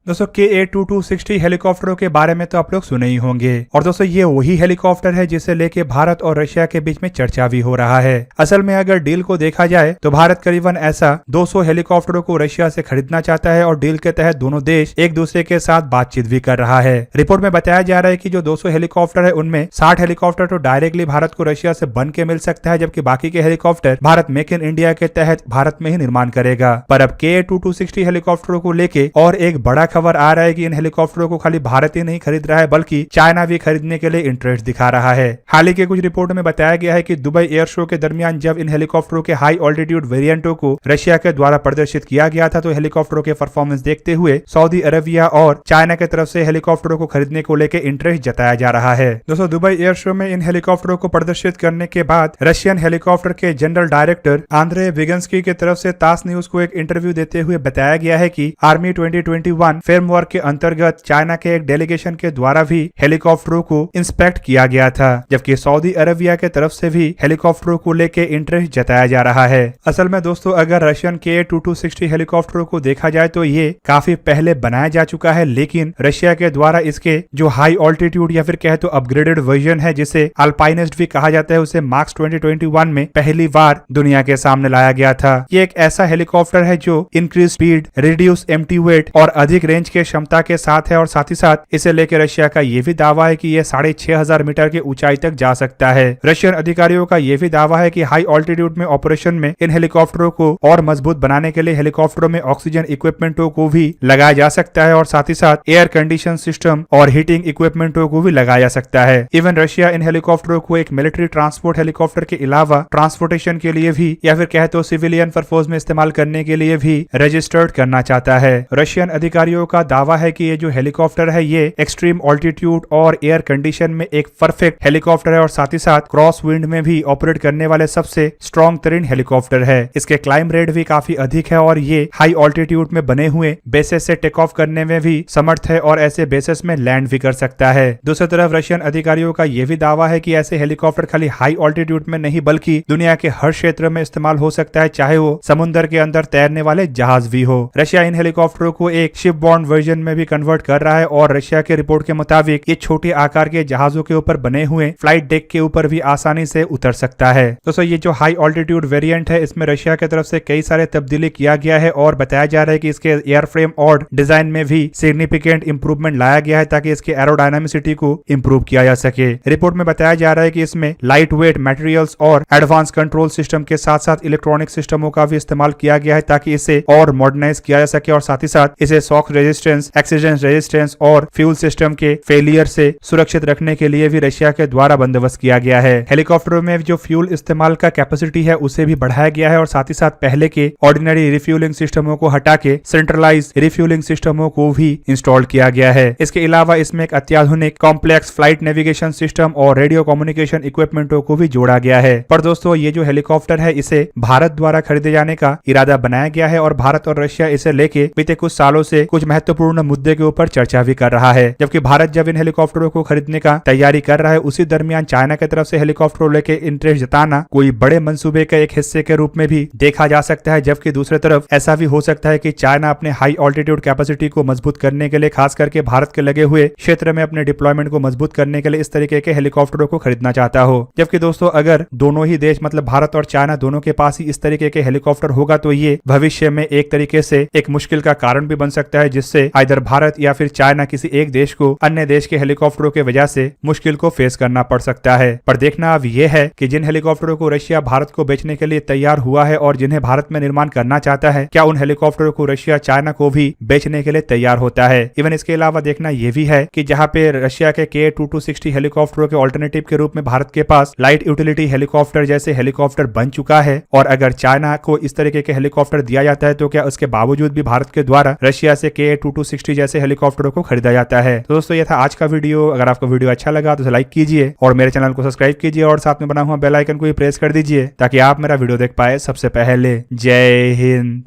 दोस्तों KA-2260 हेलीकॉप्टरों के बारे में तो आप लोग सुने ही होंगे और दोस्तों ये वही हेलीकॉप्टर है जिसे लेके भारत और रशिया के बीच में चर्चा भी हो रहा है। असल में अगर डील को देखा जाए तो भारत करीबन ऐसा 200 हेलीकॉप्टरों को रशिया से खरीदना चाहता है और डील के तहत दोनों देश एक दूसरे के साथ बातचीत भी कर रहा है। रिपोर्ट में बताया जा रहा है कि जो 200 हेलीकॉप्टर है उनमें 60 हेलीकॉप्टर तो डायरेक्टली भारत को रशिया से बन के मिल सकता है, जबकि बाकी के helicopter Bharat make in India के तहत भारत में ही निर्माण करेगा। पर अब KA-2260 हेलीकॉप्टरों को लेके और एक बड़ा खबर आ रहा है कि इन हेलीकॉप्टरों को खाली भारत ही नहीं खरीद रहा है बल्कि चाइना भी खरीदने के लिए इंटरेस्ट दिखा रहा है। हाल ही के कुछ रिपोर्ट में बताया गया है कि दुबई एयर शो के दरमियान जब इन हेलीकॉप्टरों के हाई ऑल्टीट्यूड वेरिएंटों को रशिया के द्वारा प्रदर्शित किया गया था तो हेलीकॉप्टरों के परफॉर्मेंस देखते हुए सऊदी अरबिया और चाइना की तरफ से हेलीकॉप्टरों को खरीदने को लेकर इंटरेस्ट जताया जा रहा है। दोस्तों दुबई एयर शो में इन हेलीकॉप्टरों को प्रदर्शित करने के बाद रशियन हेलीकॉप्टर के जनरल डायरेक्टर आंद्रे विगंस्की की तरफ से तास न्यूज को एक इंटरव्यू देते हुए बताया गया है कि आर्मी 2021 फ्रेमवर्क के अंतर्गत चाइना के एक डेलीगेशन के द्वारा भी हेलीकॉप्टरों को इंस्पेक्ट किया गया था, जबकि सऊदी अरबिया के तरफ से भी हेलीकॉप्टरों को लेके इंटरेस्ट जताया जा रहा है। असल में दोस्तों अगर रशियन KA-2260 हेलीकॉप्टरों को देखा जाए तो ये काफी पहले बनाया जा चुका है, लेकिन रशिया के द्वारा इसके जो हाई ऑल्टीट्यूड या फिर कहे तो अपग्रेडेड वर्जन है जिसे अल्पाइनिस्ट भी कहा जाता है उसे मार्च 2021 में पहली बार दुनिया के सामने लाया गया था। ये एक ऐसा हेलीकॉप्टर है जो increase speed, reduce empty weight और अधिक रेंज के क्षमता के साथ है और साथ ही साथ इसे लेकर रशिया का ये भी दावा है कि यह 6500 मीटर की ऊंचाई तक जा सकता है। रशियन अधिकारियों का यह भी दावा है कि हाई ऑल्टीट्यूड में ऑपरेशन में इन हेलीकॉप्टरों को और मजबूत बनाने के लिए हेलीकॉप्टरों में ऑक्सीजन इक्विपमेंटों को भी लगाया जा सकता है और साथ ही साथ एयर कंडीशन सिस्टम और हीटिंग इक्विपमेंटों को भी लगाया जा सकता है। इवन रशिया इन हेलीकॉप्टरों को एक मिलिट्री ट्रांसपोर्ट हेलीकॉप्टर के अलावा ट्रांसपोर्टेशन के लिए भी या फिर कहे तो सिविलियन पर्पज में इस्तेमाल करने के लिए भी रजिस्टर्ड करना चाहता है। रशियन अधिकारियों का दावा है कि ये जो हेलीकॉप्टर है ये एक्सट्रीम ऑल्टीट्यूड और एयर कंडीशन में एक परफेक्ट हेलीकॉप्टर है और साथ ही साथ क्रॉस विंड में भी ऑपरेट करने वाले सबसे स्ट्रॉन्ग तरीन हेलीकॉप्टर है। इसके क्लाइम रेट भी काफी अधिक है और ये हाई ऑल्टीट्यूड में बने हुए बेसेस से टेक ऑफ करने में भी समर्थ है और ऐसे बेसेस में लैंड भी कर सकता है। दूसरी तरफ रशियन अधिकारियों का यह भी दावा है कि ऐसे हेलीकॉप्टर खाली हाई ऑल्टीट्यूड में नहीं बल्कि दुनिया के हर क्षेत्र में इस्तेमाल हो सकता है, चाहे वो समुद्र के अंदर तैरने वाले जहाज भी हो। रशिया इन हेलीकॉप्टरों को एक शिप बॉर्न वर्जन में भी कन्वर्ट कर रहा है और रशिया के रिपोर्ट के मुताबिक ये छोटे आकार के जहाजों के ऊपर बने हुए फ्लाइट डेक के ऊपर भी आसानी से उतर सकता है। दोस्तों ये जो हाई ऑल्टीट्यूड वेरिएंट है इसमें रशिया की तरफ से कई सारे तब्दीली किया गया है और बताया जा रहा है कि इसके एयरफ्रेम और डिजाइन में भी सिग्निफिकेंट इंप्रूवमेंट लाया गया है ताकि इसके एरोडायनामिसिटी को इंप्रूव किया जा सके। रिपोर्ट में बताया जा रहा है कि इसमें लाइट वेट मटेरियल्स और एडवांस कंट्रोल सिस्टम के साथ साथ इलेक्ट्रॉनिक सिस्टमों का भी इस्तेमाल किया गया है ताकि इसे और मॉडर्नाइज किया जा सके और साथ ही साथ इसे शॉक रेजिस्टेंस, एक्सीडेंट रेजिस्टेंस और फ्यूल सिस्टम के फेलियर से सुरक्षित रखने के लिए भी रशिया के द्वारा बंदोबस्त किया गया है। हेलीकॉप्टरों में जो फ्यूल इस्तेमाल का कैपेसिटी है उसे भी बढ़ाया गया है और साथ ही साथ पहले के ऑर्डिनरी रिफ्यूलिंग सिस्टमों को हटा के सेंट्रलाइज रिफ्यूलिंग सिस्टमों को भी इंस्टॉल किया गया है। इसके अलावा इसमें एक अत्याधुनिक कॉम्प्लेक्स फ्लाइट नेविगेशन सिस्टम और रेडियो कम्युनिकेशन इक्विपमेंटों को भी जोड़ा गया है। पर दोस्तों ये जो हेलीकॉप्टर है इसे भारत द्वारा खरीदे जाने का इरादा बनाया गया है और भारत और रशिया इसे लेके बीते कुछ सालों से कुछ महत्वपूर्ण मुद्दे के ऊपर चर्चा भी कर रहा है। जबकि भारत जब इन हेलीकॉप्टरों को खरीदने का तैयारी कर रहा है उसी दरमियान चाइना की तरफ से हेलीकॉप्टरों लेके इंटरेस्ट जताना कोई बड़े मंसूबे के एक हिस्से के रूप में भी देखा जा सकता है। जबकि दूसरी तरफ ऐसा भी हो सकता है कि चाइना अपने हाई ऑल्टीट्यूड कैपेसिटी को मजबूत करने के लिए खास करके भारत के लगे हुए क्षेत्र में अपने डिप्लॉयमेंट को मजबूत करने के लिए इस तरीके के हेलीकॉप्टरों को खरीदना चाहता हो। जबकि दोस्तों अगर दोनों ही देश मतलब भारत और चाइना दोनों के पास ही इस तरीके के हेलीकॉप्टर होगा तो ये भविष्य में एक तरीके से एक मुश्किल का कारण भी बन सकता है जिससे आइदर भारत या फिर चाइना किसी एक देश को अन्य देश के हेलीकॉप्टरों के वजह से मुश्किल को फेस करना पड़ सकता है। पर देखना अब यह है कि जिन हेलीकॉप्टरों को रशिया भारत को बेचने के लिए तैयार हुआ है और जिन्हें भारत में निर्माण करना चाहता है क्या उन हेलीकॉप्टरों को रशिया चाइना को भी बेचने के लिए तैयार होता है। इवन इसके अलावा देखना यह भी है कि जहाँ पे रशिया के KA-2260 हेलीकॉप्टरों के ऑल्टरनेटिव के रूप में भारत के पास लाइट यूटिलिटी हेलीकॉप्टर जैसे हेलीकॉप्टर बन चुका है और अगर चाइना को इस तरीके के हेलीकॉप्टर दिया जाता है तो क्या उसके बावजूद भी भारत के द्वारा रशिया से KA-2260 जैसे हेलीकॉप्टरों को खरीदा जाता है। तो दोस्तों ये था आज का वीडियो। अगर आपको वीडियो अच्छा लगा तो लाइक कीजिए और मेरे चैनल को सब्सक्राइब कीजिए और साथ में बना हुआ बेल आइकन को भी प्रेस कर दीजिए ताकि आप मेरा वीडियो देख पाए सबसे पहले। जय हिंद।